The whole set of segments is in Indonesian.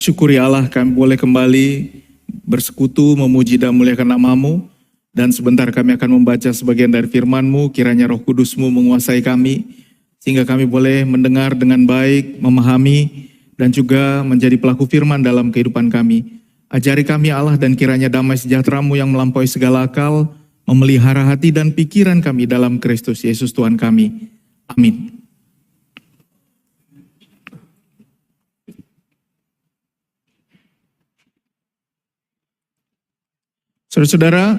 Syukuri Allah kami boleh kembali bersekutu, memuji dan muliakan nama-Mu. Dan sebentar kami akan membaca sebagian dari firman-Mu, kiranya Roh Kudus-Mu menguasai kami, sehingga kami boleh mendengar dengan baik, memahami, dan juga menjadi pelaku firman dalam kehidupan kami. Ajari kami Allah dan kiranya damai sejahtera-Mu yang melampaui segala akal, memelihara hati dan pikiran kami dalam Kristus Yesus Tuhan kami. Amin. Saudara-saudara,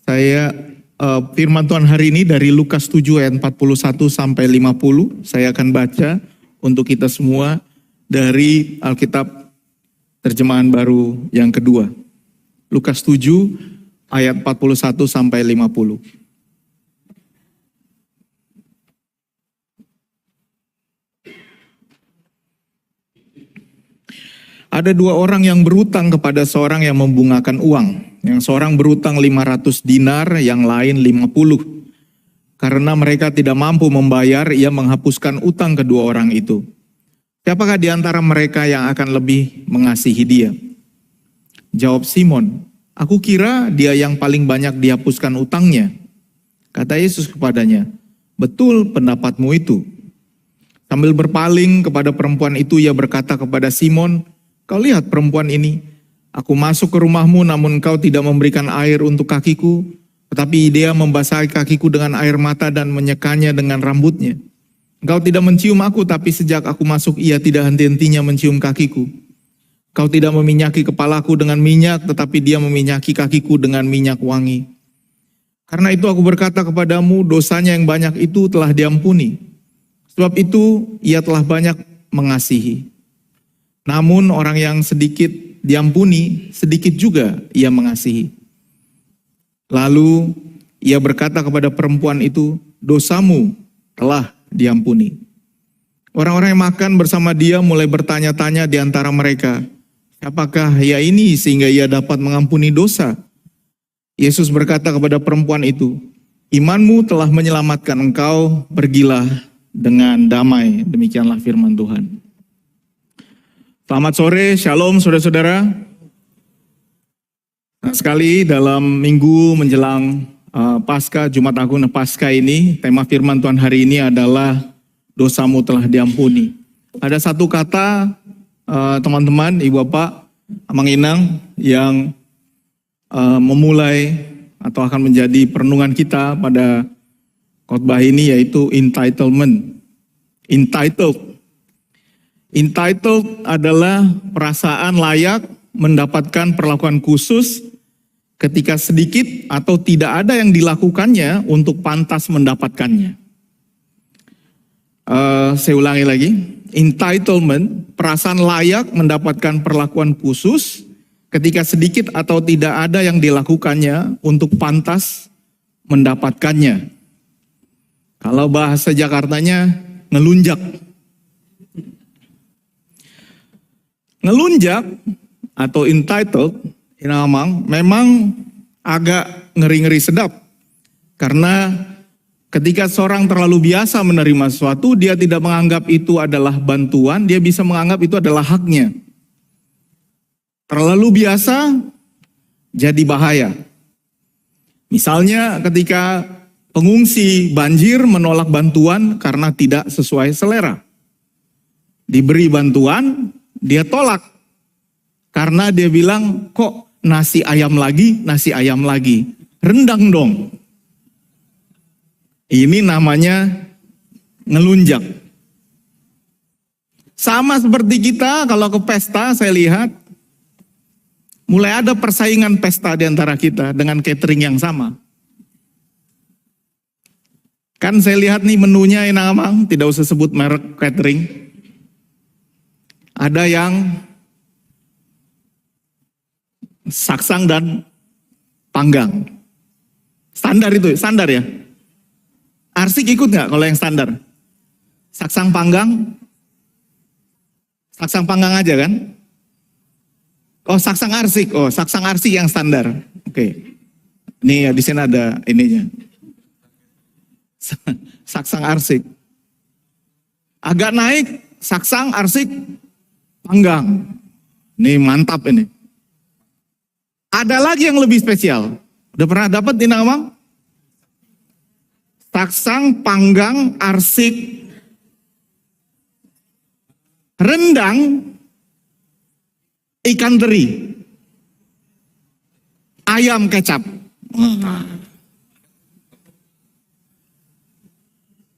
saya firman Tuhan hari ini dari Lukas 7 ayat 41 sampai 50. Saya akan baca untuk kita semua dari Alkitab terjemahan baru yang kedua. Lukas 7 ayat 41 sampai 50. Ada dua orang yang berutang kepada seorang yang membungakan uang. Yang seorang berutang 500 dinar, yang lain 50. Karena mereka tidak mampu membayar, ia menghapuskan utang kedua orang itu. Siapakah di antara mereka yang akan lebih mengasihi dia? Jawab Simon, aku kira dia yang paling banyak dihapuskan utangnya. Kata Yesus kepadanya, betul pendapatmu itu. Sambil berpaling kepada perempuan itu, ia berkata kepada Simon, kau lihat perempuan ini, aku masuk ke rumahmu namun engkau tidak memberikan air untuk kakiku, tetapi dia membasahi kakiku dengan air mata dan menyekanya dengan rambutnya. Engkau tidak mencium aku, tapi sejak aku masuk ia tidak henti-hentinya mencium kakiku. Kau tidak meminyaki kepalaku dengan minyak, tetapi dia meminyaki kakiku dengan minyak wangi. Karena itu aku berkata kepadamu, dosanya yang banyak itu telah diampuni. Sebab itu ia telah banyak mengasihi. Namun orang yang sedikit diampuni, sedikit juga ia mengasihi. Lalu ia berkata kepada perempuan itu, dosamu telah diampuni. Orang-orang yang makan bersama dia mulai bertanya-tanya di antara mereka, siapakah ia ini sehingga ia dapat mengampuni dosa? Yesus berkata kepada perempuan itu, imanmu telah menyelamatkan engkau, pergilah dengan damai. Demikianlah firman Tuhan. Selamat sore, shalom saudara-saudara. Nah, sekali dalam minggu menjelang Paskah, Jumat Agung dan Paskah ini, tema firman Tuhan hari ini adalah dosamu telah diampuni. Ada satu kata teman-teman, ibu bapak, amang inang yang memulai atau akan menjadi perenungan kita pada khotbah ini, yaitu entitlement. Entitled adalah perasaan layak mendapatkan perlakuan khusus ketika sedikit atau tidak ada yang dilakukannya untuk pantas mendapatkannya. Saya ulangi lagi, entitlement, perasaan layak mendapatkan perlakuan khusus ketika sedikit atau tidak ada yang dilakukannya untuk pantas mendapatkannya. Kalau bahasa Jakartanya, ngelunjak. Ngelunjak atau entitled, memang agak ngeri-ngeri sedap. Karena ketika seorang terlalu biasa menerima sesuatu, dia tidak menganggap itu adalah bantuan, dia bisa menganggap itu adalah haknya. Terlalu biasa jadi bahaya. Misalnya ketika pengungsi banjir menolak bantuan karena tidak sesuai selera. Diberi bantuan, dia tolak. Karena dia bilang, kok nasi ayam lagi. Rendang dong. Ini namanya ngelunjak. Sama seperti kita kalau ke pesta, saya lihat, mulai ada persaingan pesta di antara kita dengan catering yang sama. Kan saya lihat nih menunya Inang, tidak usah sebut merek catering. Ada yang saksang dan panggang. Standar itu, standar ya. Arsik ikut nggak kalau yang standar? Saksang panggang aja kan? Oh saksang arsik yang standar. Oke. Ini ya di sini ada ininya. Saksang arsik. Agak naik, saksang arsik panggang. Ini mantap ini. Ada lagi yang lebih spesial. Udah pernah dapat di Nawang? Taksang, panggang, arsik, rendang, ikan teri, ayam kecap.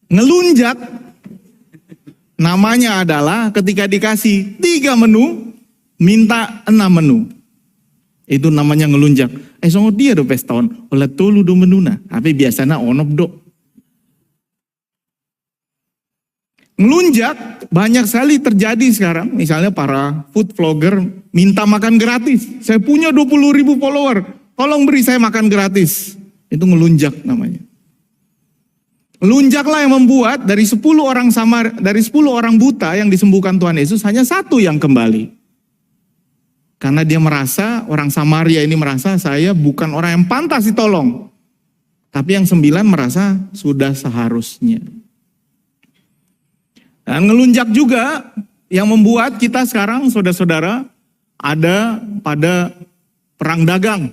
Ngelunjak namanya adalah ketika dikasih 3 menu, minta 6 menu. Itu namanya ngelunjak. Songo dia do peston, oleh tolu do menuna. Tapi biasanya onop do. Ngelunjak banyak sekali terjadi sekarang. Misalnya para food vlogger minta makan gratis. Saya punya 20.000 follower, tolong beri saya makan gratis. Itu ngelunjak namanya. Ngelunjaklah yang membuat dari 10 orang buta yang disembuhkan Tuhan Yesus hanya 1 yang kembali. Karena dia merasa, orang Samaria ini merasa saya bukan orang yang pantas ditolong. Tapi yang 9 merasa sudah seharusnya. Dan ngelunjak juga yang membuat kita sekarang saudara-saudara ada pada perang dagang.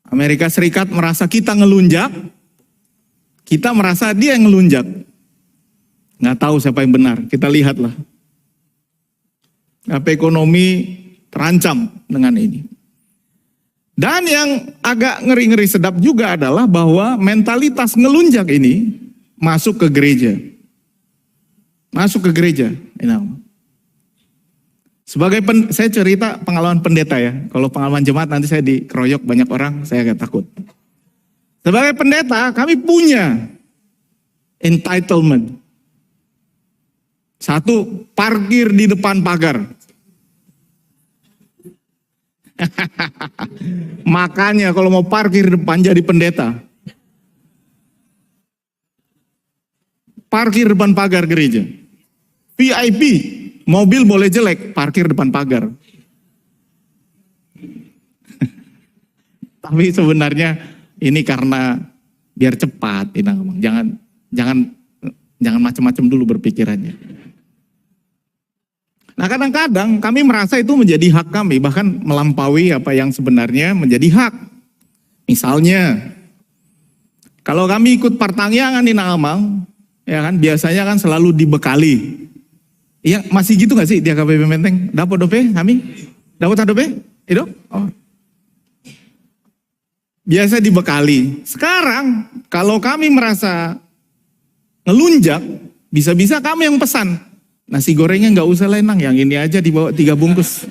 Amerika Serikat merasa kita ngelunjak, kita merasa dia yang ngelunjak. Nggak tahu siapa yang benar, kita lihatlah. Ekonomi terancam dengan ini. Dan yang agak ngeri-ngeri sedap juga adalah bahwa mentalitas ngelunjak ini masuk ke gereja. Masuk ke gereja. Saya cerita pengalaman pendeta ya. Kalau pengalaman jemaat nanti saya dikeroyok banyak orang, saya agak takut. Sebagai pendeta kami punya entitlement. 1, parkir di depan pagar. Makanya kalau mau parkir depan jadi pendeta, parkir depan pagar gereja. VIP, mobil boleh jelek, parkir depan pagar. Tapi sebenarnya ini karena biar cepat, jangan macam-macam dulu berpikirannya. Nah kadang-kadang kami merasa itu menjadi hak kami, bahkan melampaui apa yang sebenarnya menjadi hak. Misalnya, kalau kami ikut pertangyangan di Naamang, ya kan biasanya kan selalu dibekali. Iya masih gitu gak sih di AKBP Menteng? Dapat dope kami? Dapat dope? Itu? Oh. Biasa dibekali. Sekarang kalau kami merasa ngelunjak, bisa-bisa kami yang pesan. Nasi gorengnya nggak usah lenang, yang ini aja dibawa 3 bungkus.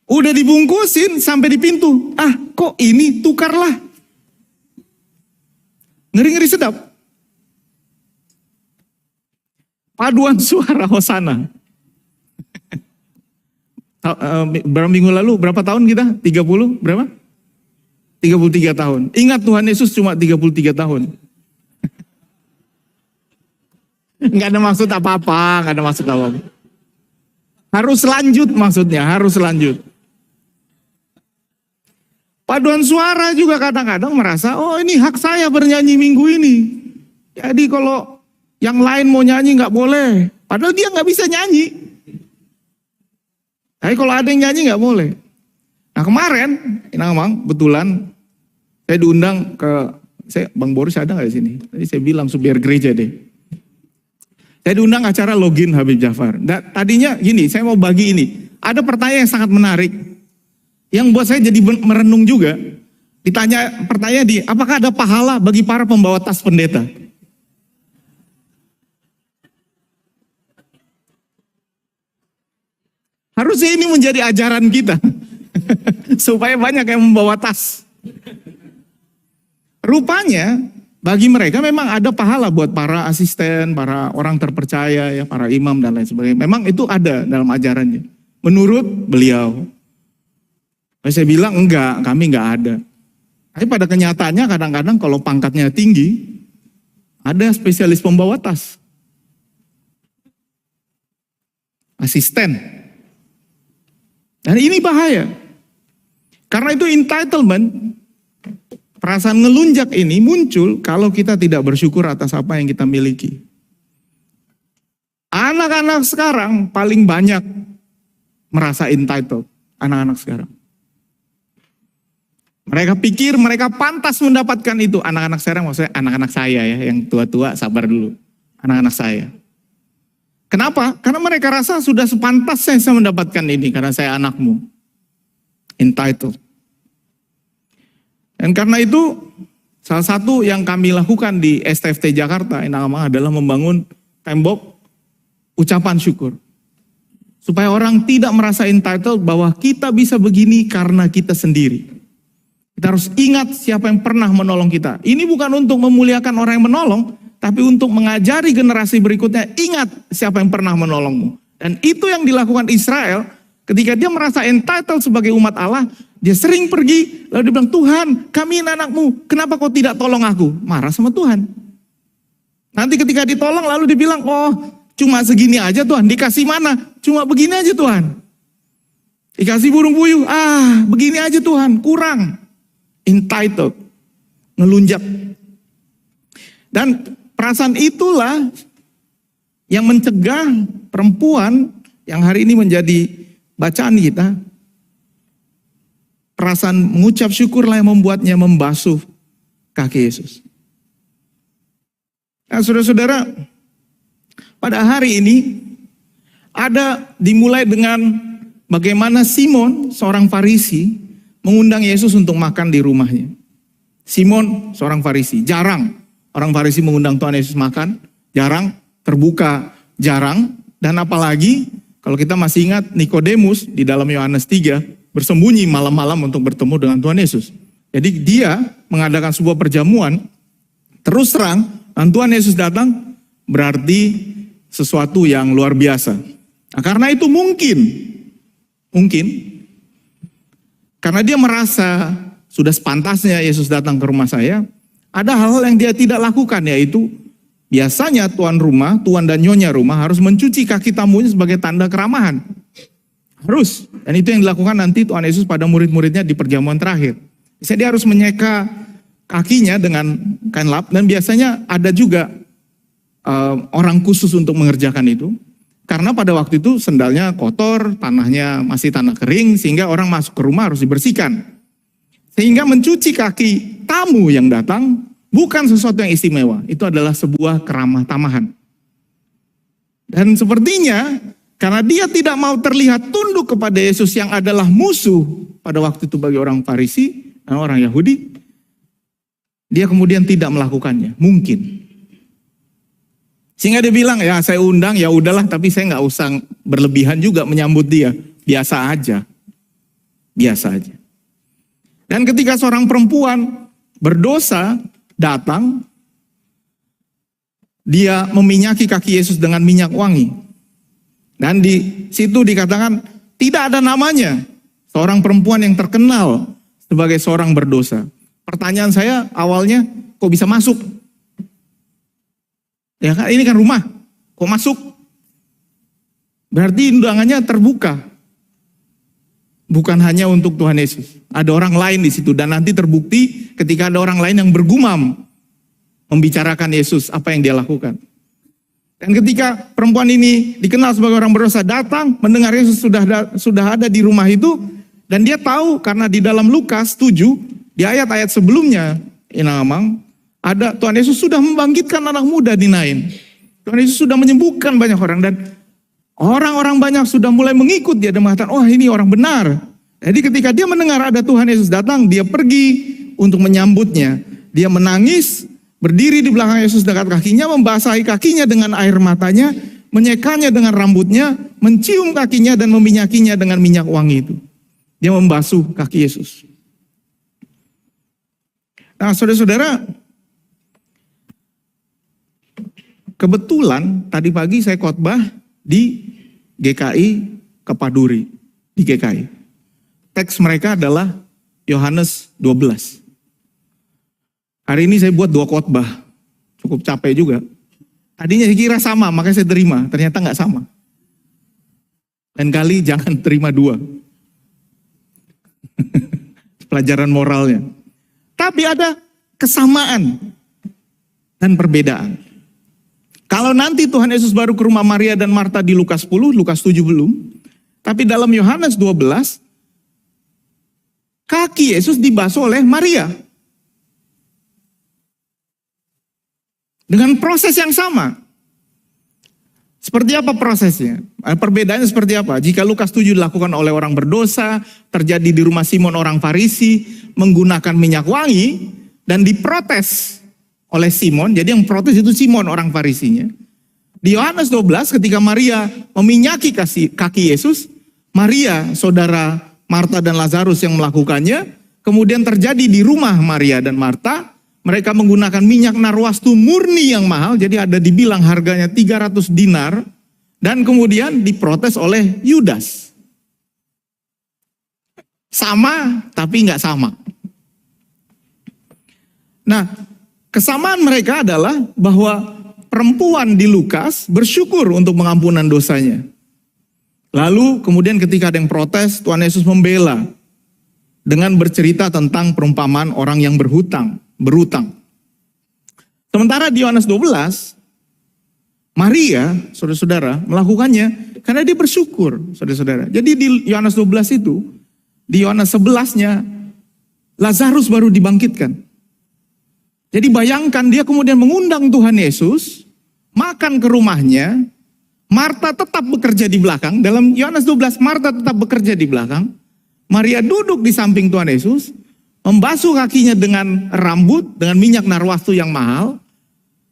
Udah dibungkusin sampai di pintu. Ah, kok ini tukarlah. Ngeri-ngeri sedap. Paduan suara Hosana. Berapa minggu lalu, berapa tahun kita? 30, berapa? 33 tahun. Ingat Tuhan Yesus cuma 33 tahun. Nggak ada maksud apa-apa, nggak ada maksud apa-apa. Harus lanjut maksudnya, harus lanjut. Paduan suara juga kadang-kadang merasa, oh ini hak saya bernyanyi minggu ini. Jadi kalau yang lain mau nyanyi nggak boleh. Padahal dia nggak bisa nyanyi. Tapi kalau ada yang nyanyi nggak boleh. Nah kemarin, memang betulan saya diundang Bang Boris ada nggak di sini? Tadi saya bilang supir gereja deh. Saya diundang acara login Habib Jafar. Tadinya gini, saya mau bagi ini. Ada pertanyaan yang sangat menarik. Yang buat saya jadi merenung juga. Pertanyaan apakah ada pahala bagi para pembawa tas pendeta? Harusnya ini menjadi ajaran kita. Supaya banyak yang membawa tas. Rupanya bagi mereka memang ada pahala buat para asisten, para orang terpercaya, ya, para imam dan lain sebagainya. Memang itu ada dalam ajarannya. Menurut beliau. Saya bilang enggak, kami enggak ada. Tapi pada kenyataannya kadang-kadang kalau pangkatnya tinggi, ada spesialis pembawa tas. Asisten. Dan ini bahaya. Karena itu entitlement, perasaan ngelunjak ini muncul kalau kita tidak bersyukur atas apa yang kita miliki. Anak-anak sekarang paling banyak merasa entitled. Anak-anak sekarang. Mereka pikir mereka pantas mendapatkan itu. Anak-anak sekarang maksudnya anak-anak saya ya, yang tua-tua sabar dulu. Anak-anak saya. Kenapa? Karena mereka rasa sudah sepantasnya saya mendapatkan ini karena saya anakmu. Entitled. Dan karena itu salah satu yang kami lakukan di STFT Jakarta adalah membangun tembok ucapan syukur. Supaya orang tidak merasa entitled bahwa kita bisa begini karena kita sendiri. Kita harus ingat siapa yang pernah menolong kita. Ini bukan untuk memuliakan orang yang menolong, tapi untuk mengajari generasi berikutnya, ingat siapa yang pernah menolongmu. Dan itu yang dilakukan Israel ketika dia merasa entitled sebagai umat Allah, dia sering pergi, lalu dia bilang, Tuhan kami ini anakmu, kenapa kau tidak tolong aku? Marah sama Tuhan. Nanti ketika ditolong lalu dia bilang, oh cuma segini aja Tuhan, dikasih mana? Cuma begini aja Tuhan. Dikasih burung puyuh, begini aja Tuhan, kurang. Entitled, ngelunjak. Dan perasaan itulah yang mencegah perempuan yang hari ini menjadi bacaan kita. Perasaan mengucap syukurlah yang membuatnya membasuh kaki Yesus. Nah saudara-saudara, pada hari ini ada dimulai dengan bagaimana Simon, seorang Farisi, mengundang Yesus untuk makan di rumahnya. Simon, seorang Farisi, jarang orang Farisi mengundang Tuhan Yesus makan, jarang, terbuka, jarang, dan apalagi kalau kita masih ingat Nikodemus di dalam Yohanes 3, bersembunyi malam-malam untuk bertemu dengan Tuhan Yesus. Jadi dia mengadakan sebuah perjamuan, terus terang, dan Tuhan Yesus datang, berarti sesuatu yang luar biasa. Nah, karena itu mungkin, karena dia merasa sudah sepantasnya Yesus datang ke rumah saya, ada hal-hal yang dia tidak lakukan, yaitu biasanya tuan dan nyonya rumah harus mencuci kaki tamunya sebagai tanda keramahan. Harus. Dan itu yang dilakukan nanti Tuhan Yesus pada murid-muridnya di perjamuan terakhir. Biasanya dia harus menyeka kakinya dengan kain lap, dan biasanya ada juga orang khusus untuk mengerjakan itu. Karena pada waktu itu sendalnya kotor, tanahnya masih tanah kering, sehingga orang masuk ke rumah harus dibersihkan. Sehingga mencuci kaki tamu yang datang bukan sesuatu yang istimewa, itu adalah sebuah keramah tamahan. Dan sepertinya karena dia tidak mau terlihat tunduk kepada Yesus yang adalah musuh pada waktu itu bagi orang Farisi dan orang Yahudi, dia kemudian tidak melakukannya, mungkin. Sehingga dia bilang, ya saya undang, ya udahlah, tapi saya nggak usah berlebihan juga menyambut dia. Biasa aja. Biasa aja. Dan ketika seorang perempuan berdosa datang, dia meminyaki kaki Yesus dengan minyak wangi. Dan di situ dikatakan, tidak ada namanya. Seorang perempuan yang terkenal sebagai seorang berdosa. Pertanyaan saya awalnya, kok bisa masuk? Ya kan, ini kan rumah, kok masuk? Berarti undangannya terbuka. Bukan hanya untuk Tuhan Yesus. Ada orang lain di situ, dan nanti terbukti ketika ada orang lain yang bergumam membicarakan Yesus, apa yang dia lakukan. Dan ketika perempuan ini dikenal sebagai orang berdosa, datang mendengar Yesus sudah ada di rumah itu, dan dia tahu karena di dalam Lukas 7, di ayat-ayat sebelumnya, ada Tuhan Yesus sudah membangkitkan anak muda di Nain. Tuhan Yesus sudah menyembuhkan banyak orang, dan orang-orang banyak sudah mulai mengikut dia dan mengatakan, oh ini orang benar. Jadi ketika dia mendengar ada Tuhan Yesus datang, dia pergi untuk menyambutnya. Dia menangis, berdiri di belakang Yesus dekat kakinya, membasahi kakinya dengan air matanya, menyekanya dengan rambutnya, mencium kakinya dan meminyakinya dengan minyak wangi itu. Dia membasuh kaki Yesus. Nah saudara-saudara, kebetulan tadi pagi saya khotbah di GKI Kepaduri, di GKI. Teks mereka adalah Yohanes 12. Hari ini saya buat 2 khotbah, cukup capek juga. Tadinya saya kira sama, makanya saya terima, ternyata nggak sama. Lain kali jangan terima 2. Pelajaran moralnya. Tapi ada kesamaan dan perbedaan. Kalau nanti Tuhan Yesus baru ke rumah Maria dan Marta di Lukas 10, Lukas 7 belum. Tapi dalam Yohanes 12, kaki Yesus dibasuh oleh Maria. Dengan proses yang sama. Seperti apa prosesnya? Perbedaannya seperti apa? Jika Lukas 7 dilakukan oleh orang berdosa, terjadi di rumah Simon orang Farisi, menggunakan minyak wangi, dan diprotes oleh Simon. Jadi yang protes itu Simon orang Farisinya. Di Yohanes 12 ketika Maria meminyaki kaki Yesus, Maria, saudara Marta dan Lazarus yang melakukannya, kemudian terjadi di rumah Maria dan Marta. Mereka menggunakan minyak narwastu murni yang mahal, jadi ada dibilang harganya 300 dinar, dan kemudian diprotes oleh Yudas. Sama, tapi nggak sama. Nah, kesamaan mereka adalah bahwa perempuan di Lukas bersyukur untuk pengampunan dosanya. Lalu kemudian ketika ada yang protes, Tuhan Yesus membela dengan bercerita tentang perumpamaan orang yang berutang. Sementara di Yohanes 12, Maria, saudara-saudara, melakukannya karena dia bersyukur, saudara-saudara. Jadi di Yohanes 12 itu, di Yohanes 11-nya, Lazarus baru dibangkitkan. Jadi bayangkan dia kemudian mengundang Tuhan Yesus, makan ke rumahnya, Marta tetap bekerja di belakang. Dalam Yohanes 12, Marta tetap bekerja di belakang. Maria duduk di samping Tuhan Yesus, membasuh kakinya dengan rambut, dengan minyak narwastu yang mahal.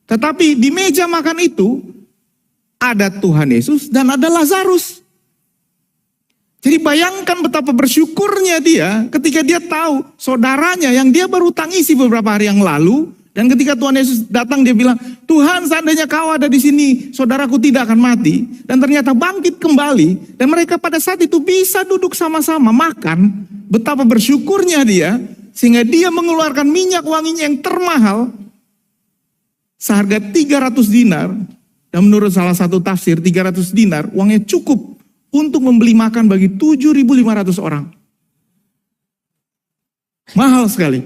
Tetapi di meja makan itu, ada Tuhan Yesus dan ada Lazarus. Jadi bayangkan betapa bersyukurnya dia ketika dia tahu saudaranya yang dia baru tangisi beberapa hari yang lalu. Dan ketika Tuhan Yesus datang dia bilang, Tuhan seandainya kau ada di sini, saudaraku tidak akan mati. Dan ternyata bangkit kembali. Dan mereka pada saat itu bisa duduk sama-sama makan. Betapa bersyukurnya dia. Sehingga dia mengeluarkan minyak wanginya yang termahal. Seharga 300 dinar. Dan menurut salah satu tafsir 300 dinar uangnya cukup untuk membeli makan bagi 7.500 orang. Mahal sekali.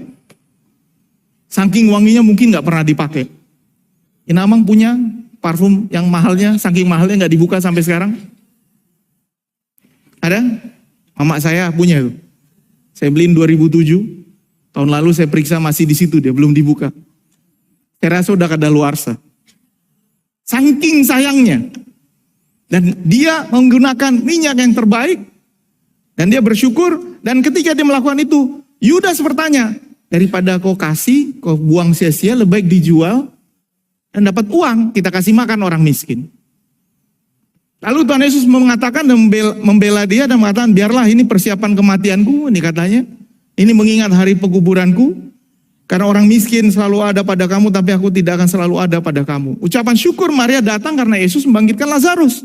Saking wanginya mungkin gak pernah dipakai. Inamang punya parfum yang mahalnya, saking mahalnya gak dibuka sampai sekarang? Ada? Mama saya punya itu. Saya beliin 2007. Tahun lalu saya periksa masih di situ, dia belum dibuka. Saya rasa udah kadaluarsa. Saking sayangnya. Dan dia menggunakan minyak yang terbaik. Dan dia bersyukur. Dan ketika dia melakukan itu, Yudas bertanya, daripada kau kasih, kau buang sia-sia, lebih baik dijual. Dan dapat uang, kita kasih makan orang miskin. Lalu Tuhan Yesus mengatakan dan membela dia dan mengatakan, biarlah ini persiapan kematianku, ini katanya. Ini mengingat hari penguburanku, karena orang miskin selalu ada pada kamu, tapi aku tidak akan selalu ada pada kamu. Ucapan syukur Maria datang karena Yesus membangkitkan Lazarus.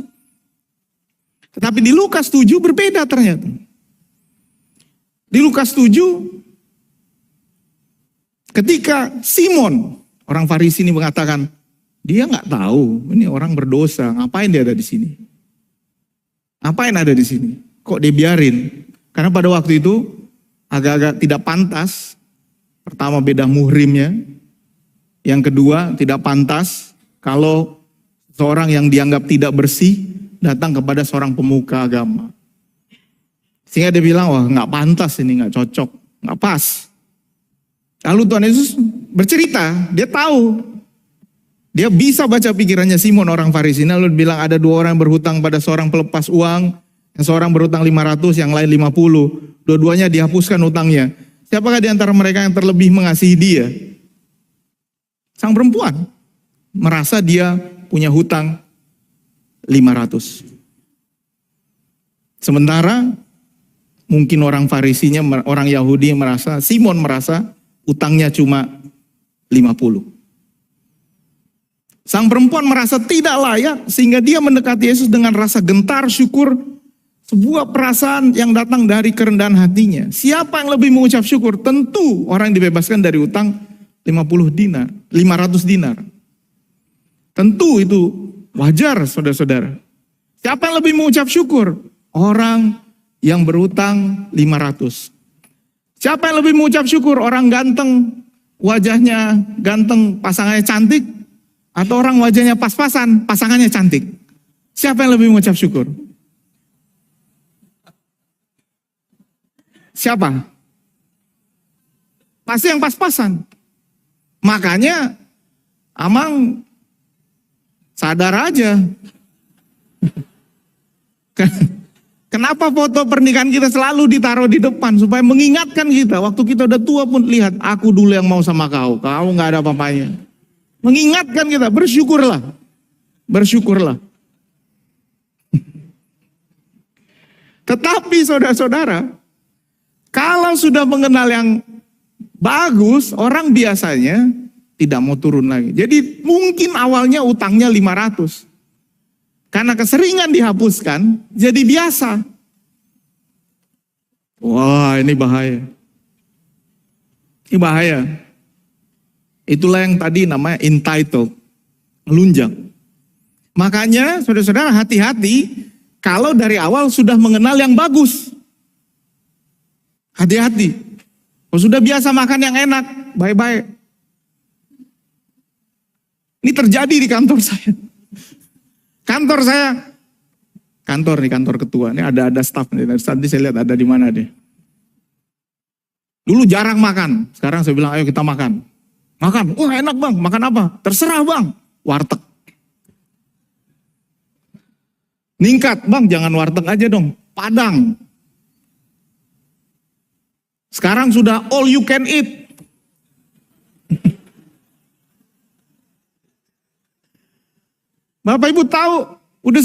Tetapi di Lukas 7 berbeda ternyata. Di Lukas 7, ketika Simon, orang Farisi ini mengatakan, dia nggak tahu, ini orang berdosa, ngapain dia ada di sini? Ngapain ada di sini? Kok dia biarin? Karena pada waktu itu, agak-agak tidak pantas. Pertama beda muhrimnya. Yang kedua tidak pantas kalau seorang yang dianggap tidak bersih datang kepada seorang pemuka agama. Sehingga dia bilang, wah gak pantas ini, gak cocok, gak pas. Lalu Tuhan Yesus bercerita, dia tahu. Dia bisa baca pikirannya Simon orang Farisi. Lalu dia bilang ada 2 orang berhutang pada seorang pelepas uang. Yang seorang berhutang 500, yang lain 50. Dua-duanya dihapuskan hutangnya. Siapakah di antara mereka yang terlebih mengasihi dia? Sang perempuan. Merasa dia punya hutang 500. Sementara mungkin orang Farisinya, orang Yahudi merasa, Simon merasa hutangnya cuma 50. Sang perempuan merasa tidak layak sehingga dia mendekati Yesus dengan rasa gentar, syukur, sebuah perasaan yang datang dari kerendahan hatinya. Siapa yang lebih mengucap syukur? Tentu orang yang dibebaskan dari utang 500 dinar. Tentu itu wajar saudara-saudara. Siapa yang lebih mengucap syukur? Orang yang berutang 500. Siapa yang lebih mengucap syukur? Orang ganteng, wajahnya ganteng, pasangannya cantik. Atau orang wajahnya pas-pasan, pasangannya cantik. Siapa yang lebih mengucap syukur? Siapa? Pasti yang pas-pasan. Makanya Amang sadar aja. Kenapa foto pernikahan kita selalu ditaruh di depan supaya mengingatkan kita waktu kita udah tua pun lihat aku dulu yang mau sama kau nggak ada apa-apanya. Mengingatkan kita, bersyukurlah. Bersyukurlah. Tetapi saudara-saudara, kalau sudah mengenal yang bagus, orang biasanya tidak mau turun lagi. Jadi mungkin awalnya utangnya 500. Karena keseringan dihapuskan, jadi biasa. Wah, ini bahaya. Ini bahaya. Itulah yang tadi namanya entitled, melunjak. Makanya saudara-saudara hati-hati kalau dari awal sudah mengenal yang bagus. Hati-hati. Kalau sudah biasa makan yang enak, baik-baik. Ini terjadi di kantor saya. Kantor saya, kantor ketua, ini ada staff. Tadi saya lihat ada di mana deh. Dulu jarang makan, sekarang saya bilang ayo kita makan. Makan, wah enak bang, makan apa? Terserah bang, warteg. Ningkat, bang jangan warteg aja dong, Padang. Sekarang sudah all you can eat. Bapak Ibu tahu, udah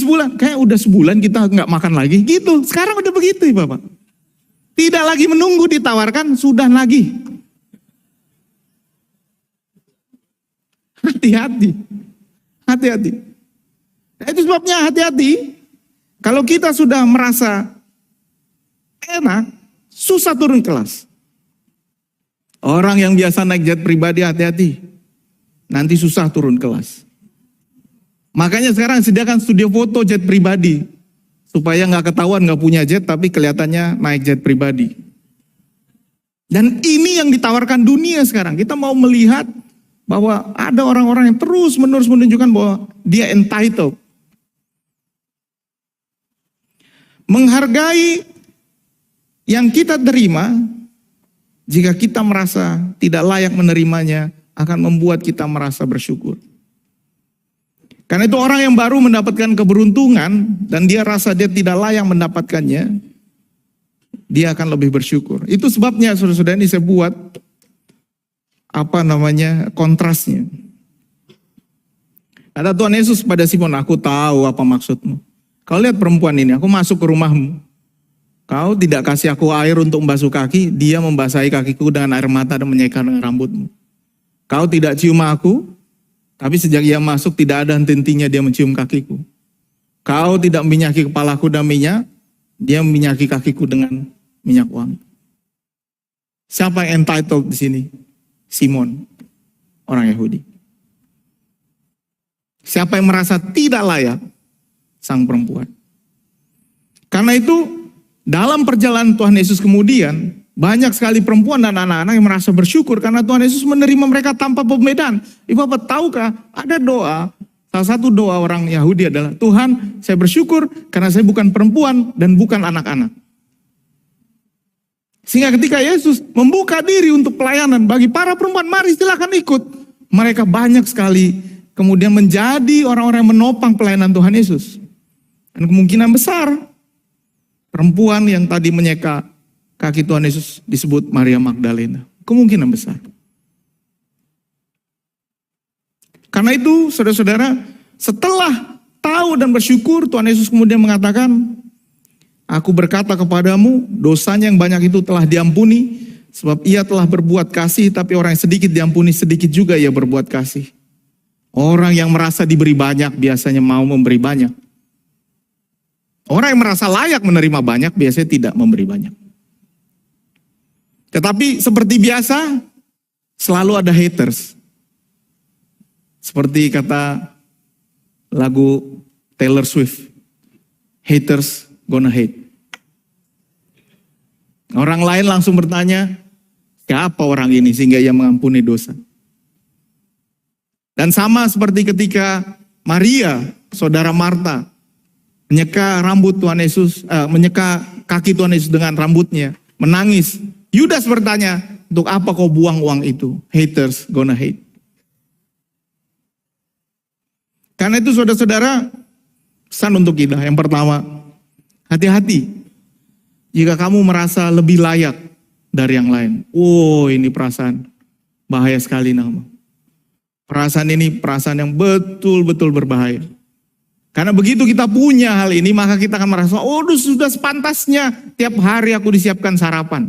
sebulan kita nggak makan lagi, gitu. Sekarang udah begitu ya Bapak. Tidak lagi menunggu ditawarkan, sudah lagi. Hati-hati. Hati-hati. Nah, itu sebabnya hati-hati. Kalau kita sudah merasa enak, susah turun kelas. Orang yang biasa naik jet pribadi hati-hati. Nanti susah turun kelas. Makanya sekarang sediakan studio foto jet pribadi. Supaya nggak ketahuan nggak punya jet tapi kelihatannya naik jet pribadi. Dan ini yang ditawarkan dunia sekarang. Kita mau melihat bahwa ada orang-orang yang terus-menerus menunjukkan bahwa dia entitled. Menghargai yang kita terima, jika kita merasa tidak layak menerimanya, akan membuat kita merasa bersyukur. Karena itu orang yang baru mendapatkan keberuntungan, dan dia rasa dia tidak layak mendapatkannya, dia akan lebih bersyukur. Itu sebabnya saudara-saudara ini saya buat kontrasnya. Kata Tuhan Yesus pada Simon, aku tahu apa maksudmu. Kau lihat perempuan ini, aku masuk ke rumahmu. Kau tidak kasih aku air untuk membasuh kaki, dia membasahi kakiku dengan air mata dan menyeka dengan rambutmu. Kau tidak cium aku, tapi sejak ia masuk tidak ada henti-hentinya dia mencium kakiku. Kau tidak minyaki kepalaku dengan minyak, dia minyaki kakiku dengan minyak wangi. Siapa yang entitled di sini? Simon, orang Yahudi. Siapa yang merasa tidak layak? Sang perempuan. Karena itu dalam perjalanan Tuhan Yesus kemudian banyak sekali perempuan dan anak-anak yang merasa bersyukur karena Tuhan Yesus menerima mereka tanpa pembedaan. Ibu Bapak tahukah ada doa, salah satu doa orang Yahudi adalah, Tuhan saya bersyukur karena saya bukan perempuan dan bukan anak-anak. Sehingga ketika Yesus membuka diri untuk pelayanan bagi para perempuan, mari silakan ikut. Mereka banyak sekali kemudian menjadi orang-orang yang menopang pelayanan Tuhan Yesus. Dan kemungkinan besar perempuan yang tadi menyeka kaki Tuhan Yesus disebut Maria Magdalena. Kemungkinan besar. Karena itu saudara-saudara, setelah tahu dan bersyukur, Tuhan Yesus kemudian mengatakan, aku berkata kepadamu, dosanya yang banyak itu telah diampuni, sebab ia telah berbuat kasih, tapi orang yang sedikit diampuni, sedikit juga ia berbuat kasih. Orang yang merasa diberi banyak, biasanya mau memberi banyak. Orang yang merasa layak menerima banyak, biasanya tidak memberi banyak. Tetapi seperti biasa, selalu ada haters. Seperti kata lagu Taylor Swift, haters gonna hate. Orang lain langsung bertanya, siapa orang ini sehingga ia mengampuni dosa? Dan sama seperti ketika Maria, saudara Marta, menyeka rambut Tuhan Yesus, menyeka kaki Tuhan Yesus dengan rambutnya, menangis. Yudas bertanya, untuk apa kau buang uang itu? Haters gonna hate. Karena itu saudara-saudara, pesan untuk kita. Yang pertama, hati-hati jika kamu merasa lebih layak dari yang lain. Oh, ini perasaan bahaya sekali nama. Perasaan ini perasaan yang betul-betul berbahaya. Karena begitu kita punya hal ini, maka kita akan merasa, oh sudah sepantasnya tiap hari aku disiapkan sarapan.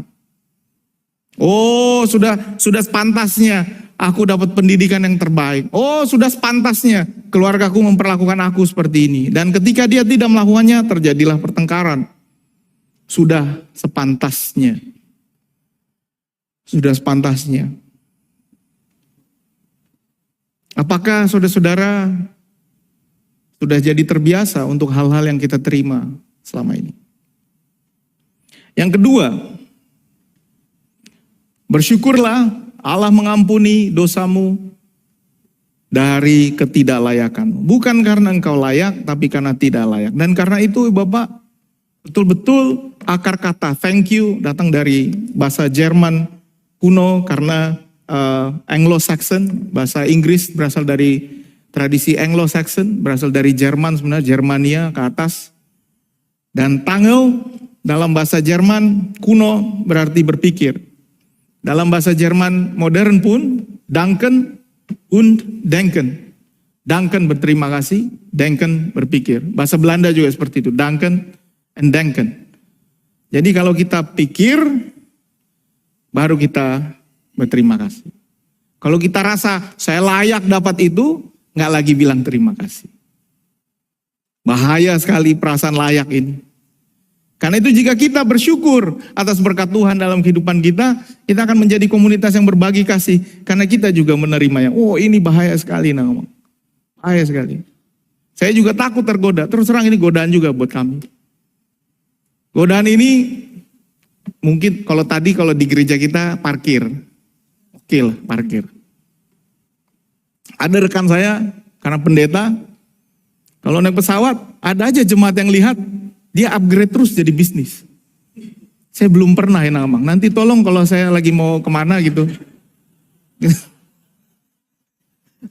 Oh sudah sepantasnya aku dapat pendidikan yang terbaik. Oh sudah sepantasnya keluargaku memperlakukan aku seperti ini. Dan ketika dia tidak melakukannya, terjadilah pertengkaran. Sudah sepantasnya. Sudah sepantasnya. Apakah saudara-saudara sudah jadi terbiasa untuk hal-hal yang kita terima selama ini? Yang kedua, bersyukurlah Allah mengampuni dosamu dari ketidaklayakan. Bukan karena engkau layak, tapi karena tidak layak. Dan karena itu Bapak, betul-betul akar kata thank you datang dari bahasa Jerman kuno karena Anglo-Saxon, bahasa Inggris berasal dari tradisi Anglo-Saxon, berasal dari Jerman sebenarnya, Germania ke atas. Dan tangel dalam bahasa Jerman kuno berarti berpikir. Dalam bahasa Jerman modern pun, danken und denken. Danken berterima kasih, denken berpikir. Bahasa Belanda juga seperti itu, danken and denken. Jadi kalau kita pikir, baru kita berterima kasih. Kalau kita rasa saya layak dapat itu, nggak lagi bilang terima kasih. Bahaya sekali perasaan layak ini. Karena itu jika kita bersyukur atas berkat Tuhan dalam kehidupan kita akan menjadi komunitas yang berbagi kasih. Karena kita juga menerimanya. Oh ini bahaya sekali. Bahaya sekali. Saya juga takut tergoda. Terus terang ini godaan juga buat kami. Godaan ini mungkin kalau di gereja kita parkir. Oke lah parkir. Ada rekan saya karena pendeta. Kalau naik pesawat ada aja jemaat yang lihat. Dia upgrade terus jadi bisnis. Saya belum pernah ya Namang. Nanti tolong kalau saya lagi mau kemana gitu.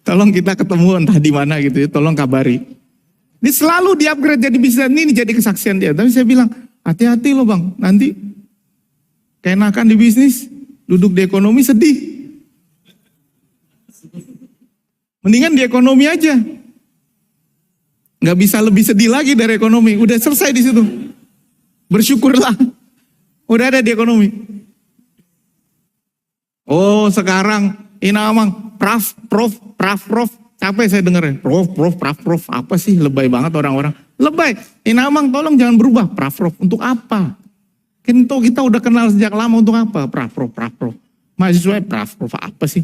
Tolong kita ketemu entah di mana gitu ya. Tolong kabari. Ini selalu di upgrade jadi bisnis. Ini jadi kesaksian dia. Tapi saya bilang hati-hati loh bang. Nanti keenakan di bisnis. Duduk di ekonomi sedih. Mendingan di ekonomi aja. Nggak bisa lebih sedih lagi dari ekonomi. Udah selesai di situ. Bersyukurlah. Udah ada di ekonomi. Oh sekarang ini Amang prof. Capek saya dengerin. Prof. Apa sih lebay banget orang-orang. Lebay. Ini Amang tolong jangan berubah. Prof. Untuk apa? Kita udah kenal sejak lama untuk apa? Prof. Mahasiswa prof. Apa sih?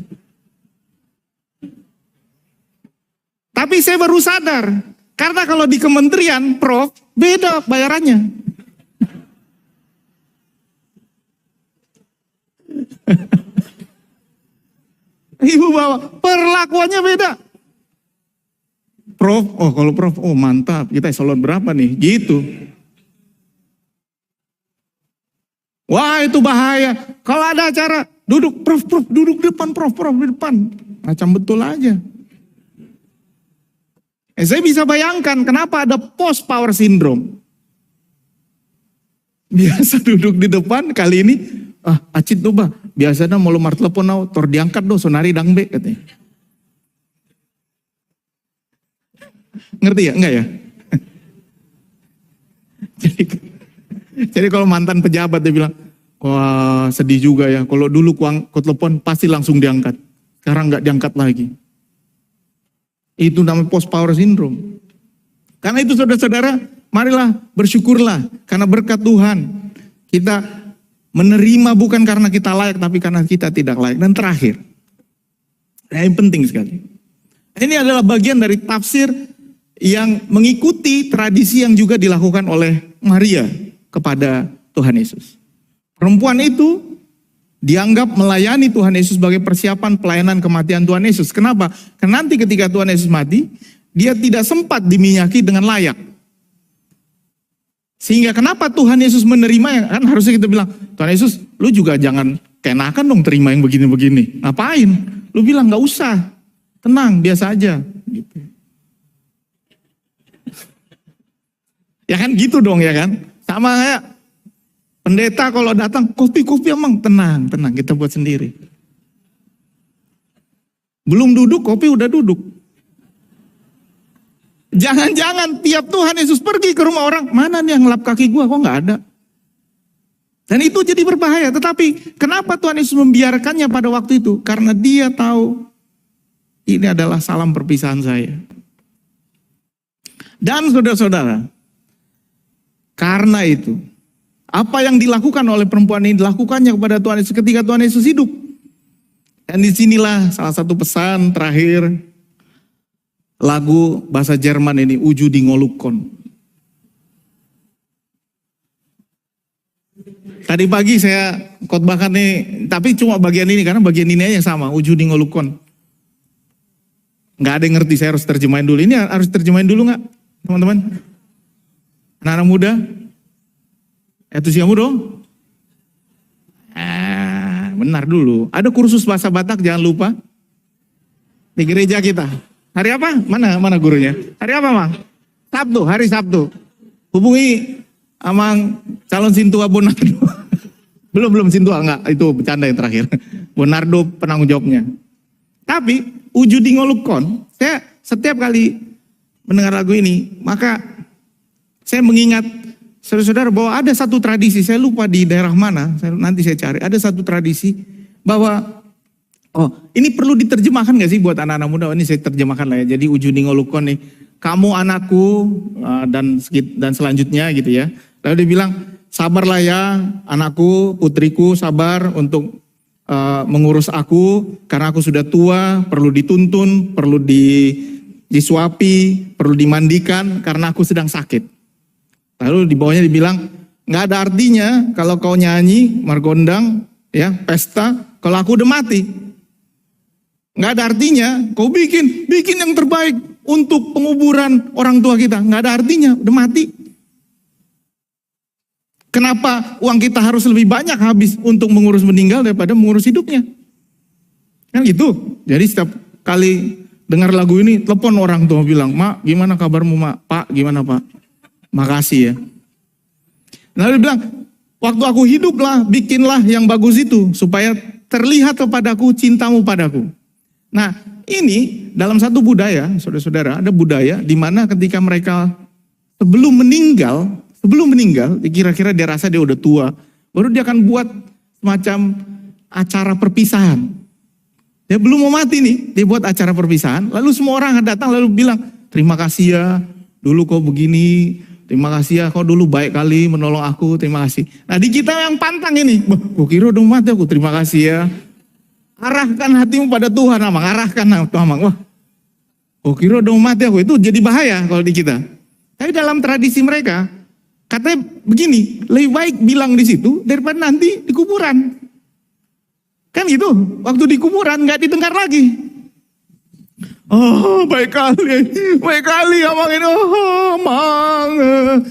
Tapi saya baru sadar. Karena kalau di kementerian, Prof, beda bayarannya. Ibu bawa, perlakuannya beda. Prof, kalau Prof, mantap, kita eselon berapa nih? Gitu. Wah itu bahaya. Kalau ada acara, duduk Prof, duduk depan Prof di depan. Macam betul aja. Saya bisa bayangkan kenapa ada post power syndrome. Biasa duduk di depan, kali ini, acit tuh bah, biasanya mau lemar telepon tor diangkat sonari dangbe katanya. Ngerti ya? Enggak ya? jadi kalau mantan pejabat dia bilang, wah sedih juga ya, kalau dulu ku telepon pasti langsung diangkat. Sekarang enggak diangkat lagi. Itu namanya post power syndrome. Karena itu saudara-saudara, marilah bersyukurlah. Karena berkat Tuhan, kita menerima bukan karena kita layak, tapi karena kita tidak layak. Dan terakhir, yang penting sekali. Ini adalah bagian dari tafsir yang mengikuti tradisi yang juga dilakukan oleh Maria kepada Tuhan Yesus. Perempuan itu Dianggap melayani Tuhan Yesus sebagai persiapan pelayanan kematian Tuhan Yesus. Kenapa? Karena nanti ketika Tuhan Yesus mati, dia tidak sempat diminyaki dengan layak. Sehingga kenapa Tuhan Yesus menerimanya? Kan harusnya kita bilang, Tuhan Yesus, lu juga jangan keenakan dong terima yang begini-begini. Ngapain? Lu bilang gak usah. Tenang, biasa aja. Gitu. Ya kan gitu dong ya kan. Sama kayak pendeta kalau datang, kopi-kopi emang tenang, kita buat sendiri. Belum duduk, kopi udah duduk. Jangan-jangan tiap Tuhan Yesus pergi ke rumah orang, mana nih yang ngelap kaki gua, kok gak ada. Dan itu jadi berbahaya. Tetapi kenapa Tuhan Yesus membiarkannya pada waktu itu? Karena dia tahu ini adalah salam perpisahan saya. Dan saudara-saudara, karena itu, apa yang dilakukan oleh perempuan ini dilakukannya kepada Tuhan Yesus ketika Tuhan Yesus hidup. Dan disinilah salah satu pesan terakhir lagu bahasa Jerman ini, Uju die Ngolukon. Tadi pagi saya khotbahkan nih, tapi cuma bagian ini karena bagian ini aja yang sama, Uju die Ngolukon. Nggak ada yang ngerti, saya harus terjemahin dulu. Ini harus terjemahin dulu nggak, teman-teman? Anak-anak muda, entusiasmu dong. Benar dulu. Ada kursus bahasa Batak, jangan lupa. Di gereja kita. Hari apa? Mana gurunya? Hari apa, Mang? Sabtu, hari Sabtu. Hubungi Amang calon Sintua Bonardo. belum Sintua, enggak. Itu bercanda yang terakhir. Bonardo penanggung jawabnya. Tapi, Uju die Ngolukon, saya setiap kali mendengar lagu ini, maka saya mengingat saudara-saudara bahwa ada satu tradisi, saya lupa di daerah mana, nanti saya cari. Ada satu tradisi bahwa, ini perlu diterjemahkan gak sih buat anak-anak muda? Ini saya terjemahkan lah ya. Jadi Uju die Ngolukon nih, kamu anakku dan selanjutnya gitu ya. Lalu dia bilang, sabarlah ya anakku, putriku, sabar untuk mengurus aku karena aku sudah tua, perlu dituntun, perlu disuapi, perlu dimandikan karena aku sedang sakit. Lalu di bawahnya dibilang, nggak ada artinya kalau kau nyanyi, margondang, ya pesta, kalau aku udah mati. Nggak ada artinya, kau bikin yang terbaik untuk penguburan orang tua kita. Nggak ada artinya, udah mati. Kenapa uang kita harus lebih banyak habis untuk mengurus meninggal daripada mengurus hidupnya? Kan gitu. Jadi setiap kali dengar lagu ini, telepon orang tua bilang, Mak, gimana kabarmu, Mak? Pak, gimana, Pak? Makasih ya. Nah dia bilang, waktu aku hidup lah, bikinlah yang bagus itu, supaya terlihat kepadaku cintamu padaku. Nah ini dalam satu budaya, saudara-saudara, ada budaya di mana ketika mereka sebelum meninggal, kira-kira dia rasa dia udah tua, baru dia akan buat semacam acara perpisahan. Dia belum mau mati nih, dia buat acara perpisahan, lalu semua orang datang lalu bilang, terima kasih ya, dulu kau begini, terima kasih ya, kau dulu baik kali menolong aku, terima kasih. Nah di kita yang pantang ini, gue kira udah mati aku, terima kasih ya. Arahkan hatimu pada Tuhan, Amang, arahkan Tuhan, Amang. Wah, gue kira udah mati aku, itu jadi bahaya kalau di kita. Tapi dalam tradisi mereka, katanya begini, lebih baik bilang di situ daripada nanti di kuburan. Kan gitu, waktu di kuburan gak didengar lagi. Oh baik kali Amang ini, Amang.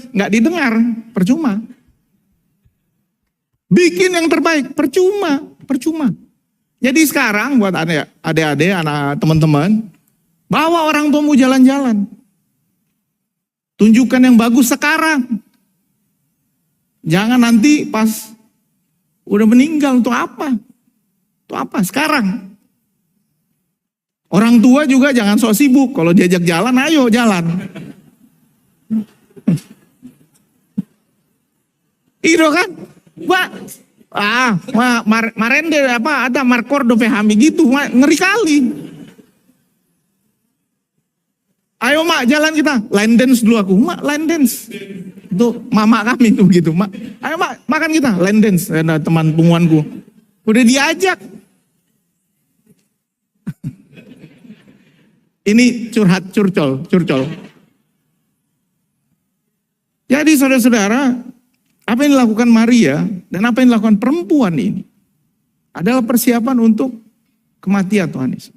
Gak didengar, percuma. Bikin yang terbaik, percuma. Jadi sekarang buat adik-adik, anak teman-teman, bawa orang tuamu jalan-jalan. Tunjukkan yang bagus sekarang. Jangan nanti pas udah meninggal, untuk apa? Untuk apa? Sekarang. Orang tua juga jangan sok sibuk. Kalau diajak jalan, ayo jalan. Itu kan? Marende ada Marcordo Fehami gitu, ngeri kali. Ayo Mak, jalan kita. Line dance dulu aku. Mak, line dance. Itu mama kami tuh gitu, Mak. Ayo Mak, makan kita. Line dance. Ada teman punguanku. Udah diajak. Ini curcol. Jadi saudara-saudara, apa yang dilakukan Maria dan apa yang dilakukan perempuan ini adalah persiapan untuk kematian Tuhan Yesus.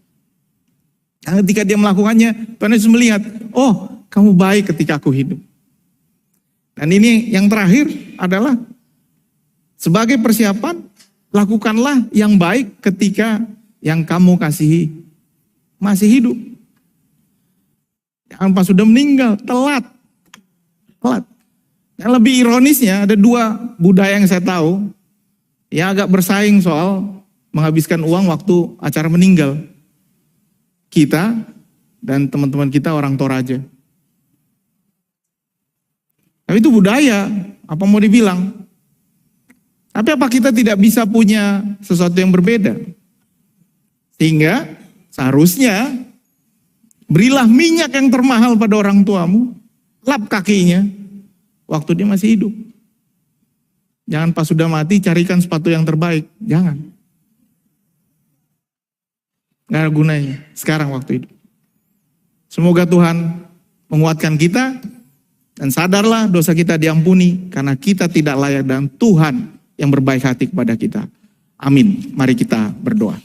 Dan ketika dia melakukannya, Tuhan Yesus melihat, oh kamu baik ketika aku hidup. Dan ini yang terakhir adalah sebagai persiapan, lakukanlah yang baik ketika yang kamu kasihi masih hidup. Jangan pas sudah meninggal, telat. Yang lebih ironisnya ada dua budaya yang saya tahu yang agak bersaing soal menghabiskan uang waktu acara meninggal. Kita dan teman-teman kita orang Toraja. Tapi itu budaya, apa mau dibilang? Tapi apa kita tidak bisa punya sesuatu yang berbeda? Sehingga seharusnya berilah minyak yang termahal pada orang tuamu, lap kakinya waktu dia masih hidup. Jangan pas sudah mati carikan sepatu yang terbaik, jangan. Gak ada gunanya sekarang waktu hidup. Semoga Tuhan menguatkan kita dan sadarlah dosa kita diampuni karena kita tidak layak dan Tuhan yang berbaik hati kepada kita. Amin. Mari kita berdoa.